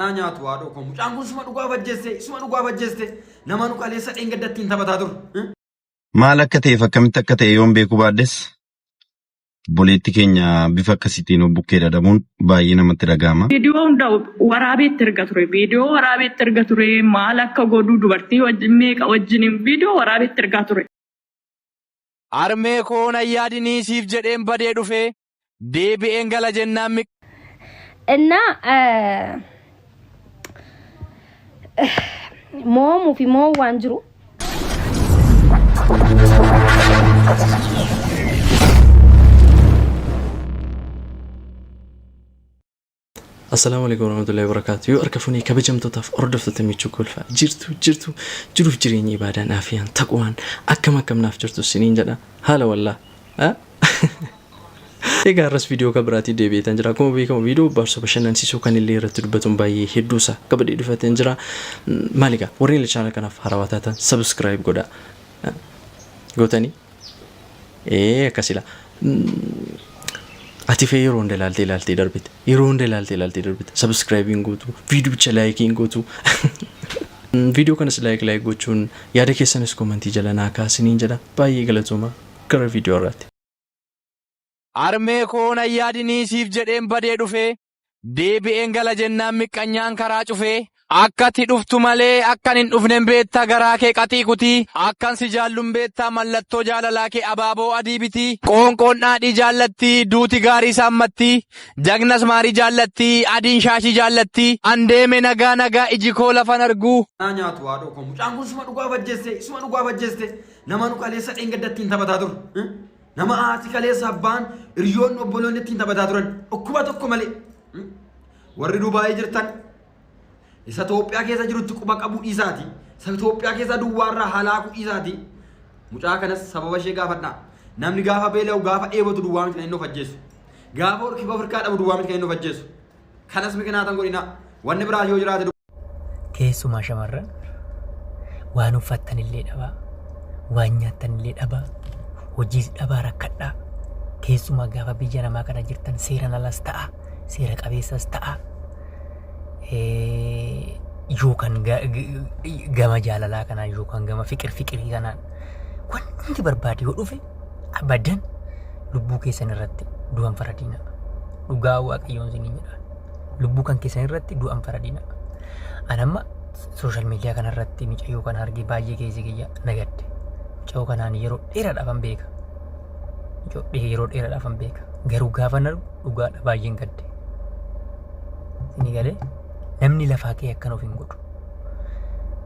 Nyaatu waadoo kun mucaan kun suma dhugaa bajjeeste nama nu qaleessa dheengaddattiin taphataa dur. Maal akka ta'eef akkamitti akka ta'e yoon beekuu baaddes boleetti keenya bifa akkasiitiin bukkee dhadhamuun baay'ee namatti dhaga'ama. Viidiyoo hunda waraabeetti erga ture maal akka godhu dubartii meeqa wajjin viidiyoo waraabeetti ergaa ture. Armee koon ayyaadinii siif jedheen badee dhufee deebi'een gala jennaan እና moomu fi moo waan jiru Assalamu alaikum warahmatullahi wabarakatuh. Yoo arkafuni kabajamtootaaf hordoftoota michuu kolfa jiruuf jireenyi ibaadaan afiyaan taqwaan akkam naaf jirtu siniin jedha haala wallaa Egaa arras video kabiraati deebi'eetan jira. Akkuma beekamu video barsa bashannansiisuu kan illee irratti dubbatuun baay'ee hedduusa qabadee dhufateen jira. Maaligaa warreen channel kanaaf haarawaa taatan subscribe godhaa. Gootanii akkasila ati fee yeroo hunda ilaaltee darbite subscribe gootu video cha like gootu video kanas like gochuun yaada keessanis commentii jala naa kaasiniin jedha baay'ee galatooma gara video irratti. Armee koon ayyaadinii siif jedheen badee dhufee deebi'een gala jennaan miqqanyaan karaa cufee akkati dhuftu malee akkan hin dhufnen beektaa garaa kee qaxii kutii akkan si jaallun beektaa mallattoo jaalalaa kee abaaboo adii bitii qoonqoon dhaadhii jaallattii duuti gaarii saammatti jagnas maarii jaallattii adiin shaashii jaallattii andeeme nagaa iji koo lafan arguu. Nyaatu waadoo kun mucaan kun suma dhugaa bajjeeste nama nu qaleessa dheengaddattiin taphataa dur. Nama aati kaleessa abbaan hiriyoonni obboloonni ittiin taphataa turan dhukkuba tokko malee warri Dubaayii jirtan isa Itoophiyaa keessa jirutti quba qabuu dhiisaati isa Itoophiyaa keessa duwwaarraa halaakuu dhiisaati mucaa kanas sababa ishee gaafadhaa namni gaafa beela'u gaafa dheebotu duwwaa miti kan inni of ajjeesu gaafa harkaa dhabu duwwaa miti kan inni of ajjeesu kanas miqinaatan godhina wanni biraa yoo jiraate keessumaa shamarran waan uffattan illee dhabaa waan nyaattan illee dhabaa hojii dhabaa rakkadhaa keessumaa gaafa biyya namaa kana jirtan seera nalas ta'a seera qabeessas ta'a yookaan gama jaalalaa kanaan yookaan gama fiqirii kanaan wanti barbaade yoo dhufe abadan lubbuu keessan irratti du'an faradiina dhugaa waaqayyoon isiniin jedha lubbuu kan keessan irratti du'an faradiina anamma social media kana irratti micayyoo kan argee baay'ee keessa kiyya nagadde Cau kanaan yeroo dheeraadhaafan beeka garuu gaafa naru dhugaadha baay'een gadde inni galee namni lafaa kee akkan of hin godhu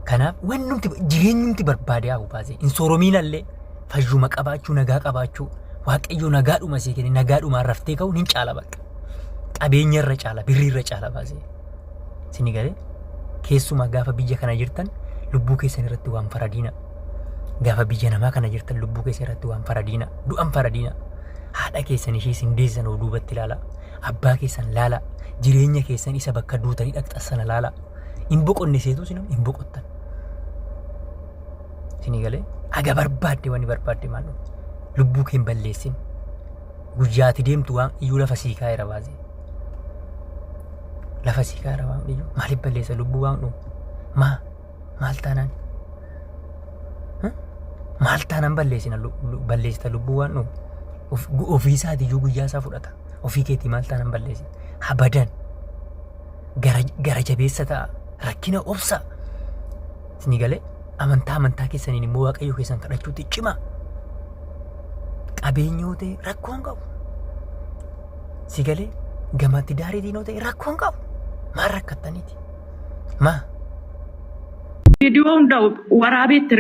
kanaaf wannumti jireenyumti barbaade haa baasee hin sooromiinallee fayyuma qabaachuu nagaa qabaachuu waaqayyoo nagaadhuma see kenne nagaadhumaan raftee ka'uun hin caala bakka qabeenyarra caala birriirra caala baasee inni galee keessumaa gaafa biyya kana jirtan lubbuu keessan irratti waan faradiina gaafa biyya namaa kana jirtan lubbuu keessa irratti waan faradiina du'an faradiina haadha keessan ishee sindeessan oo duubatti ilaala abbaa keessan laala jireenya keessan isa bakka duutanii dhaqxassana laala hin boqonne seetu sinam hin boqottan sinii galee aga barbaadde wani barbaadde maal lubbuu keen balleessin guyyaati deemtu waan iyyuu lafa siikaa era baasee lafa siikaa era waan iyyuu maaliif balleessa lubbuu waan dhuu maal taanaan maal taanaan balleessita lubbuu waan dhuu ofii isaati iyyuu guyyaa isaa fudhata ofii keetii maal taanaan balleessita abadan gara jabeessa ta'a rakkina obsa sinii galee amantaa keessaniin immoo waaqayyo keessan kadhachuutti cima qabeenyoo ta'e rakkoon qabu si galee gamatti daariitiin ta'e rakkoon qabu maal rakkattaniiti Viidiyoo hunda waraabeetti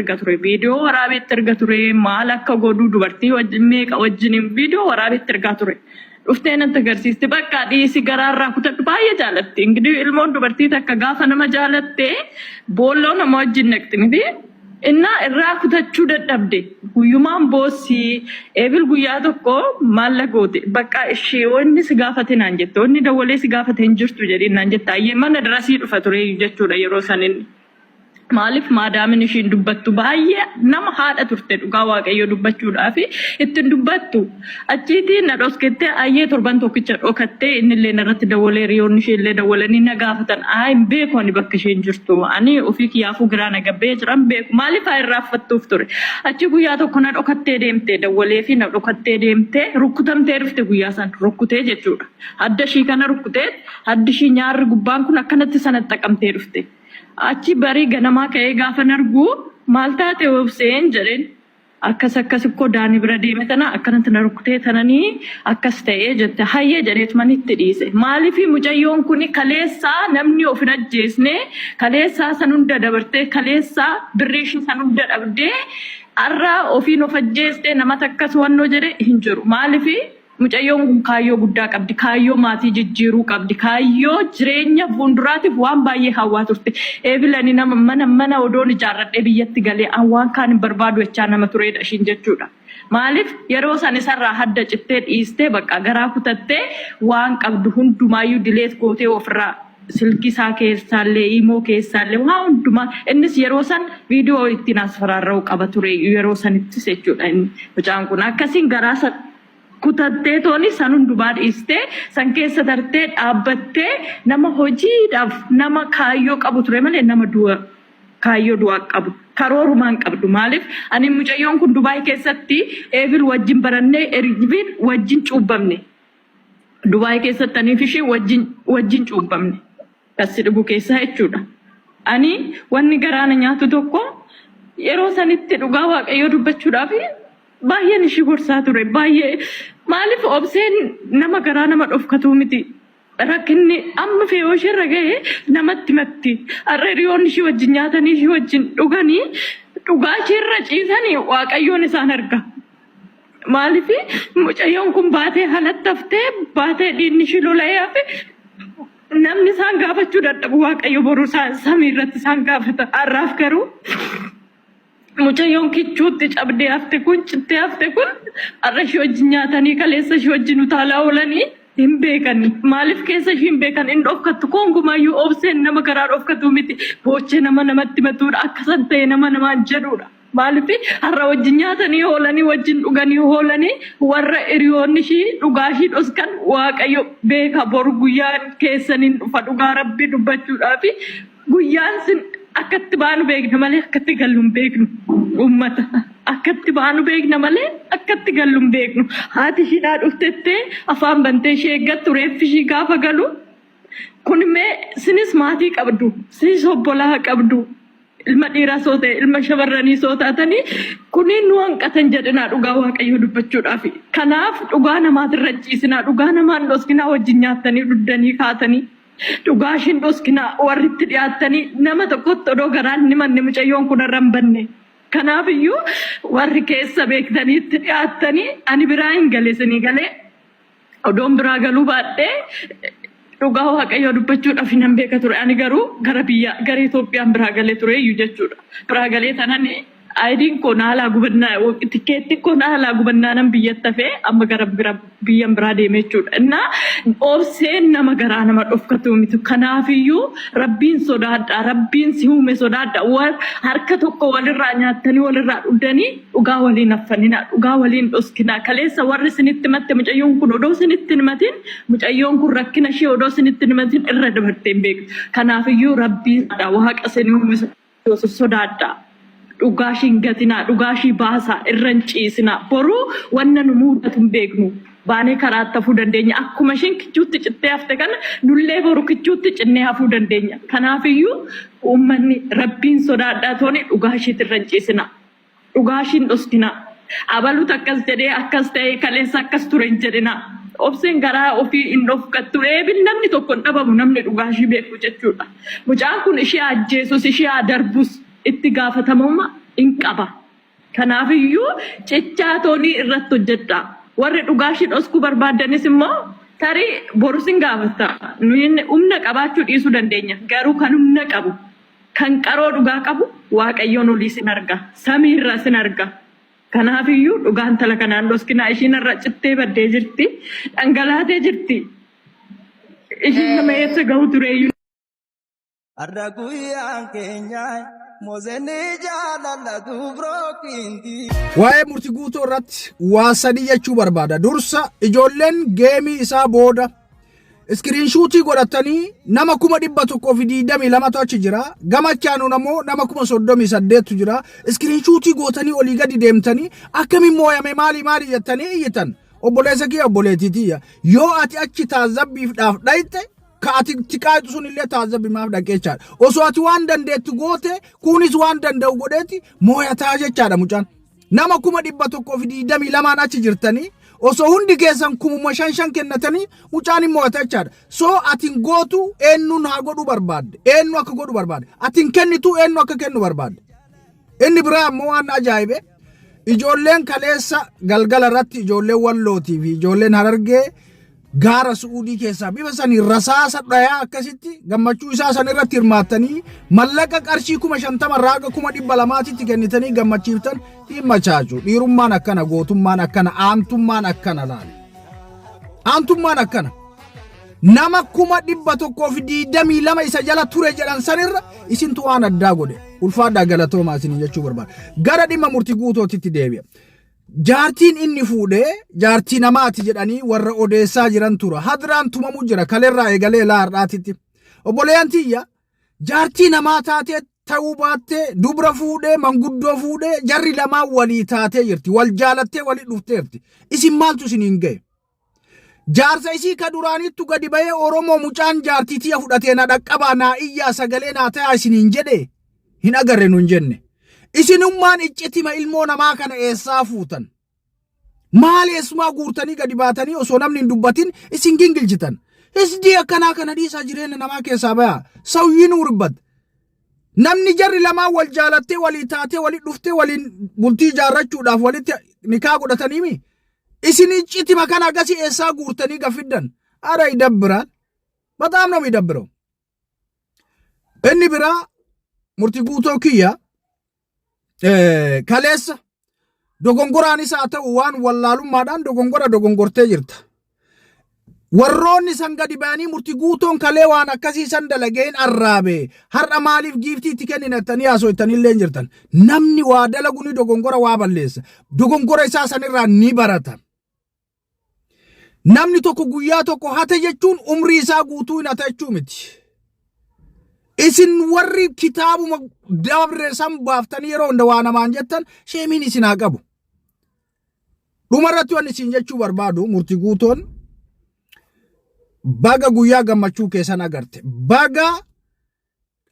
erga ture maal akka godhu dubartii meeqa wajjin viidiyoo waraabeetti ergaa ture dhuftee natti agarsiiste bakka dhiisi garaarraa kutadhu baay'ee jaallatti ingidiin ilmoon dubartii takka gaafa nama jaalatte boolloo nama wajjin naqxi miti innaa irraa kutachuu dadhabde guyyumaan boossii eebil guyyaa tokko maalla goote bakka ishee wanni si gaafate naan jette wanni dawwalee si gaafate hin jirtu jedhee naan jette ayyee mana darasii dhufa ture jechuudha yeroo sanin Maaliif maadaamin ishiin dubbattu baay'ee nama haadha turte dhugaa waaqayyo dubbachuudhaaf ittiin dubbattu achiitiin na dhoksitee ayyee torban tokkicha dhokattee innillee narratti dawalee riyoonni isheellee dawalanii na gaafatan hin beeku ani bakka isheen jirtu ani ofii kiyyaafuu giraa na gabbee jiran beeku maaliif haa irraaffattuuf ture achi guyyaa tokko na dhokattee deemtee dawalee fi na dhokattee deemtee rukkutamtee dhufte guyyaa san rukkutee jechuudha adda ishii kana rukkutee addi ishii nyaarri gubbaan kun akkanatti sanatti xaqamtee dhufte. Achi barii ganamaa ka'ee gaafa nargu maal taate obseen jedheen akkas koo daanii bira deeme tana akkanatti na rukkutee tananii akkas ta'ee jette hayyee jedheet manitti dhiise maaliif mucayyoon kun kaleessaa namni of hin ajjeesne kaleessaa san hunda dabartee kaleessaa birriishin san hunda dhabdee har'a ofiin of ajjeestee nama takkas wannoo jedhe hin jiru maaliif mucayyoon kun kaayyoo guddaa qabdi kaayyoo maatii jijjiiruu qabdi kaayyoo jireenya fuulduraatiif waan baay'ee hawwaa turte eebilani nama mana odoon ijaarradhee biyyatti galee waan kaan hin barbaadu jechaa nama tureedha ishiin jechuudha maaliif yeroo san isarraa hadda cittee dhiistee bakka garaa kutattee waan qabdu hundumaayyuu dileet gootee ofirraa silkii isaa keessaallee imoo keessaallee waan hundumaa innis yeroo san viidiyoo ittiin asfaraarra'u qaba ture yeroo sanittis jechuudha mucaan kun akkasiin garaa kutattee tooni san hundumaa dhiistee san keessa tartee dhaabbattee nama hojiidhaaf nama kaayyoo qabu ture malee nama kaayyoo du'aa qabu karoorumaan qabdu maaliif ani mucayyoon kun Dubaay keessatti eebil wajjin barannee eebil wajjin cuubbamne Dubaay keessatti aniif ishee wajjin cuubbamne kasi dhugu keessa jechuudha ani wanni garaana nyaatu tokko yeroo sanitti dhugaa waaqayyoo dubbachuudhaaf baay'een ishii gorsaa ture baay'ee maaliif obseen nama garaa nama dhofkatu miti rakkinni amma fe'oo ishirra ga'e namatti matti har'a hiriyoon ishii wajjin nyaatanii ishii wajjin dhuganii dhugaa ishirra ciisanii waaqayyoon isaan arga maaliif mucayyoon kun baatee halatti haftee baatee dhiinni ishii lola'ee hafe namni isaan gaafachuu dadhabu waaqayyo boruu samii irratti isaan gaafata har'aaf garuu mucayyoon kichuutti cabdee hafte kun cittee hafte kun har'a ishee wajjin nyaatanii kaleessa ishee wajjin utaalaa oolanii hin beekan maaliif keessa ishee hin beekan hin dhofkattu koongumaayyuu obseen nama garaa dhofkatu miti boochee namatti matuudha akkasan ta'e namaan jedhuudha maaliif har'a wajjin nyaatanii oolanii wajjin dhuganii oolanii warra hiriyoonni ishii dhugaa ishii dhoskan waaqayyo beeka boru guyyaan keessaniin dhufa dhugaa rabbii dubbachuudhaaf guyyaan sin akkatti baanu beekna malee akkatti gallu hin beeknu ummata akkatti baanu beekna malee akkatti gallu hin beeknu haati ishiidhaa dhuftettee afaan bantee ishee eeggattu reeffi ishii gaafa galu kun mee sinis maatii qabdu sinis obbolaa qabdu ilma dhiiraa soo ta'e ilma shamarranii soo taatanii kuniin nu hanqatan jedhinaa dhugaa waaqayyoo dubbachuudhaaf kanaaf dhugaa namaatirra ciisinaa dhugaa namaan dhoskinaa wajjin nyaattanii dhuddanii kaatanii dhugaashin dhoskina warritti dhiyaattanii nama tokkotti odoo garaan ni manni mucayyoon kun irra hin banne kanaaf iyyuu warri keessa beektaniitti dhiyaattanii ani biraa hin galeesanii galee odoon biraa galuu baadhee dhugaa waaqayyoo dubbachuudhaaf hin beeka ture ani garuu gara Itoophiyaan biraa galee ture iyyuu jechuudha biraa galee tanan Aydin ko naala gubernaa tikeetti ko naala gubernaa nam biyyatti fee amma gara biyyan biraa deemee jechuudha. Innaa obseen nama garaa nama dhofkatu miti kanaafiyyuu rabbiin sodaadha rabbiin si uume sodaadha harka tokko walirraa nyaattanii walirraa dhugdanii dhugaa waliin affaninaa dhugaa waliin dhoskinaa kaleessa warri sinitti matte mucayyoon kun odoo sinitti himatin mucayyoon kun rakkina ishee odoo sinitti himatin irra dabartee hin beektu. Kanaafiyyuu rabbiin waaqa sanii uume sodaadha. Dhugaashin gatinaa dhugaashii baasaa irran ciisinaa boruu wanna nu mudatu hin beeknu baanee karaa hafuu dandeenya akkuma isheen kichuutti cittee hafte kana nullee boru kichuutti cinnee hafuu dandeenya kanaafiyyuu uummanni rabbiin sodaadhaa tooni dhugaashiitti irran ciisinaa dhugaashiin dhoskinaa abaluut akkas jedhee akkas ta'ee kaleessa akkas ture hin jedhinaa obseen garaa ofii hin dhofkattu eebil namni tokko hin dhabamu namni dhugaashii beeku jechuudha mucaan kun ishee ajjeesus ishee darbus itti gaafatamummaa hin qaba. Kanaafiyyuu cichaatoonii irratti hojjedha. Warri dhugaashii dhoskuu barbaadanis immoo tarii borusin gaafata. Nuyi humna qabaachuu dhiisuu dandeenya. Garuu kan humna qabu kan qaroo dhugaa qabu waaqayyoon olii sin arga. Samiirra sin arga. Kanaafiyyuu dhugaan tala kanaan dhoskinaa ishiin irra cittee baddee jirti. Dhangalaatee jirti. Ishiin nama eessa gahu tureeyyuu. Arda guyyaan keenya Waa'ee murtii guutuu irratti waa sadii jechuu barbaada. Dursa ijoolleen geemii isaa booda iskiriinshuutii godhatanii nama 122 achi jira. Gamachaan namoo nama 38 jira. Iskiriinshuutii gootanii olii gadi deemtanii akkamiin mooyame maali jettanii iyyitan. Obboleessa kee obboleettiitiyya. Yoo ati achi taazabbiifdhaaf dhayte ka ati tiqaayitu sun illee taazabbimaaf dhaqeechaadha. Osoo ati waan dandeettu goote kunis waan danda'u godheeti mooyataa jechaadha mucaan. Nama 122 achi jirtanii osoo hundi keessan 5,000 kennatanii mucaan immoo atachaadha. So atin gootu eenyuun haa godhu barbaadde. Eenyu akka godhu barbaadde. Atin kennitu eenyu akka kennu barbaadde. Inni biraa ammoo waan ajaa'ibe. Ijoolleen kaleessa galgala irratti ijoolleen Wallootii fi ijoolleen Harargee gaara Suudii keessaa bifa sanii rasaasa dhayaa akkasitti gammachuu isaa san irratti hirmaattanii mallaqa qarshii 50,000 raaga 200,000 kennitanii gammachiiftan himmachaaju. Dhiirummaan akkana, gootummaan akkana, aantummaan akkana laale. Aantummaan akkana. Nama 122 isa jala ture jedhan sanirra isintu waan addaa godhe. Ulfaadhaa galatoomaa isin jechuu barbaada. Gara dhimma murtii guutootitti deebi'a. Jaartiin inni fuudhee jaartii namaati jedhanii warra odeessaa jiran tura. Hadraan tumamu jira kaleerraa eegalee laardhaatitti. Obboleeyyan tiyya jaartii namaa taatee ta'uu baattee dubra fuudhee manguddoo fuudhee jarri lamaan walii taatee jirti. Wal jaalattee walii dhufteerti. Isin maaltu isiniin ga'e? Jaarsa isii ka duraanittu gadi ba'ee Oromoo mucaan jaartii tiyya fudhatee na dhaqqabaa naa iyyaa sagalee naa ta'aa isiniin jedhee hin agarre nun jenne. Isinummaan iccitima ilmoo namaa kana eessaa fuutan? Maal eessumaa guurtanii gadi baatanii osoo namni hin dubbatin isin gingilchitan? Isdii akkanaa kana dhiisaa jireenya namaa keessaa bayaa. Sawwiin urbat. Namni jarri lamaan wal jaalattee walii taatee walii dhuftee waliin bultii ijaarrachuudhaaf walitti nikaa godhataniimi. Isin iccitima kana agasii eessaa guurtanii gafiddan? Ara idabbiraan. Bataam nama idabbiroo. Inni biraa murtii guutoo kiyya. Kaleessa dogongoraanis haa ta'u waan wallaalummaadhaan dogongortee jirta. Warroonni san gadi ba'anii murtii guutoon kalee waan akkasii san dalageen arraabe har'a maaliif giiftii itti kenninatanii haasoytanillee jirtan. Namni waa dalaguni dogongora waa balleessa. Dogongora isaa sanirraa ni barata. Namni tokko guyyaa tokko hate jechuun umrii isaa guutuu hin hata jechuu miti. Isin warri kitaabuma dabre san baaftanii yeroo hunda waa namaan jettan sheemiin isin haa qabu. Dhumarratti waan isin jechuu barbaadu murtii guutoon baga guyyaa gammachuu keessan agarte. Baga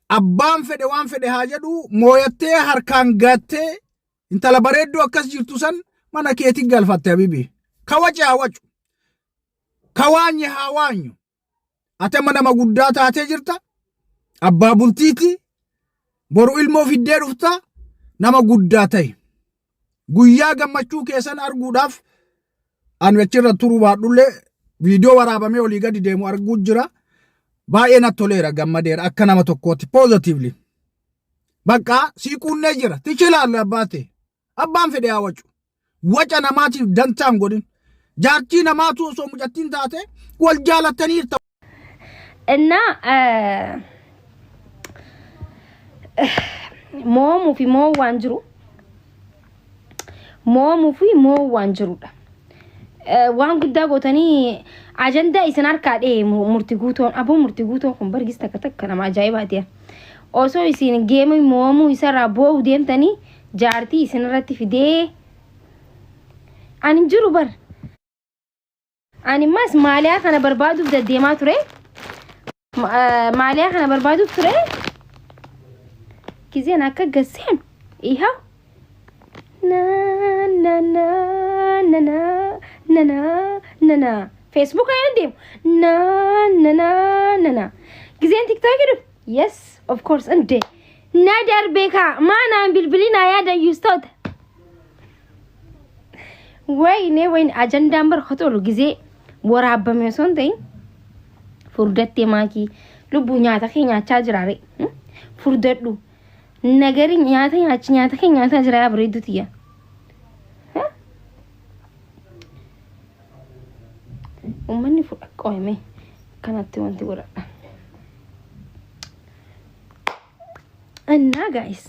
abbaan fedhe waan fedhe haa jedhu mooyattee harkaan gattee intala bareedduu akkas jirtu san mana keetii galfatte habibi. Kawace haa wacu. Kawaanye haa waanyu. Ate nama guddaa taatee jirta. Abbaa bultiiti boru ilmoo fiddee dhufta nama guddaa ta'e. Guyyaa gammachuu keessan arguudhaaf an achirra turuu baadhullee viidiyoo waraabamee olii gadi deemu arguu jira. Baay'ee natti toleera gammadeera akka nama tokkootti positively. Bakka siiquunnee jira tichilaalle abbaate. Abbaan fedhe haa wacu. Waca namaatiif dantaan godhin. Jaartii namaatu osoo mucattiin taate wal jaalattaniirta. እና moomuu fi moo waan jiru moomuu fi moo waan jirudha. Waan guddaa gootanii ajandaa isin harkaa dhee murtii guutoon aboo murtii guutoon kun bargis takka takka nama ajaa'ibaati. Osoo isin geemii moomuu isarraa boo'u deemtanii jaartii isin irratti fidee ani jiru bar ani mas maaliyaa kana barbaaduuf deddeemaa ture. Maaliyaa kana barbaaduuf ture. Kizeen akka gasseen iha na na na na na na na na na Facebook ayan dim na na na na na kizeen TikTok idu yes of course ande na darbeka mana bilbilina ya da you start wayne agenda bar khotolu gize waraabame sonday furdatte maaki lubu nyaata keenya chaajiraare furdaddu nagari nyaata keenya jira ya bareedutiya ummanni fudha qoyme kanatti wanti godhadha እና ጋይስ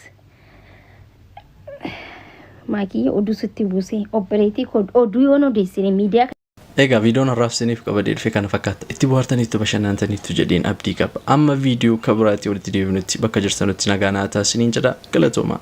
ማኪዬ ኦዱ ስቲ ቡሴ ኦፕሬቲ ኮድ ኦዱ የሆነ ዴሲኔ ሚዲያ Egaa viidiyoon har'aaf isiniif qabadee dhufe kana fakkaata. Itti bohaartaniitu bashannantaniitu jedheen abdii qaba. Amma viidiyoo kabiraatti walitti deebinutti bakka jirtanutti nagaa naa taasisaniin jedha. Galatooma.